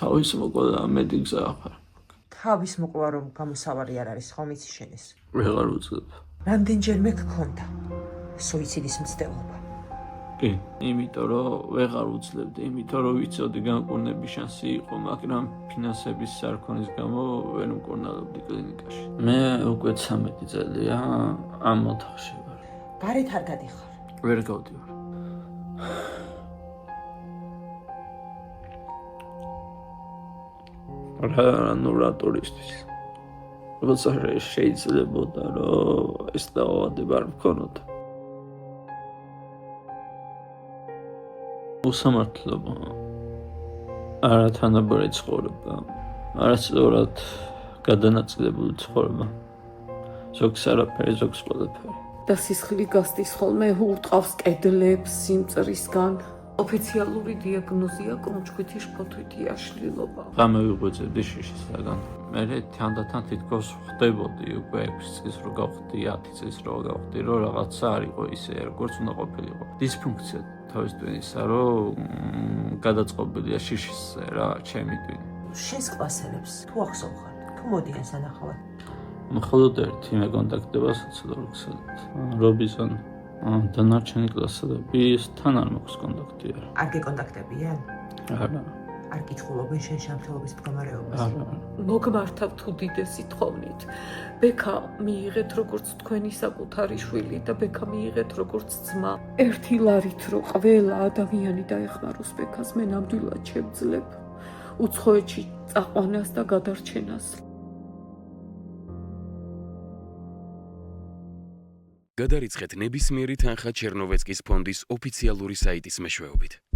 თავის მოკლა მედი გზა ახარ. თავის მოკლა რომ გამოსავალი არ არის ხომ იცი შენის? ვეღარ უძლებ. რამდენჯერმე გქონდა სუიციდის მცდელობა? კი, იმიტომ რომ ვეღარ უძლებდი, იმიტომ რომ ვიცოდი განკურნების შანსი იყო, მაგრამ ფინანსების სარქონის გამო ვერ მკურნალობდი კლინიკაში. მე უკვე 13 წელია ამ ოთახში ვარ. გარეთ არ გადიხარ? ვერ გავდივარ. რა ტურისტის. როცა შეიძლებოდა რომ ეს დაავადება არ მქონოდა. უსამართლობა, არათანაბარი ცხოვრება, არასწორად გადანაწილებული ცხოვრება. ზოგს არაფერი, ზოგს ყველაფერი. და სისხლი გასდის ხოლმე ურტყავს კედლებს სიმწრისგან. ოფიციალური დიაგნოზია კონჯუქტივი შფოთვითი აშლილობა. ღამე ვიღვეძებდი შიშისაგან. მე თანდათან თითქოს ხდებოდი უკვე 6 წლის რო გავხდი, 10 წლის რო გავხდი, რომ რაღაცა არ იყო ისე, როგორც უნდა ყოფილიყო. დისფუნქცია თავის ტვინისა, რომ გადაწყობილია შიშისზე რა, ჩემი ტვინი. შენს კლასელებს თუ ახსოვხარ, თუ მოდიან სანახავად? მხოლოდ ერთი მე კონტაქტდება სოციოლოგთან. რობიზონ დანარჩენი კლასელების თან არ მაქვს კონტაქტი არა. არ გეკონტაქტებიან? არა. არ კითხულობენ შენ შემთხვევების მდგომარეობას? არა. მოგმართავთ უდიდესი თხოვნით. ბექა მიიღეთ როგორც თქვენი საკუთარი შვილი და ბექა მიიღეთ როგორც ძმა. ერთი ლარით რო ყველა ადამიანი დაეხმაროს ბექას, მე ნამდვილად შევძლებ უცხოეთში წაყვანას და გადარჩენას. გადარიცხეთ ნებისმიერი თანხა ჩერნოვეცკის ფონდის ოფიციალური საიტის მეშვეობით.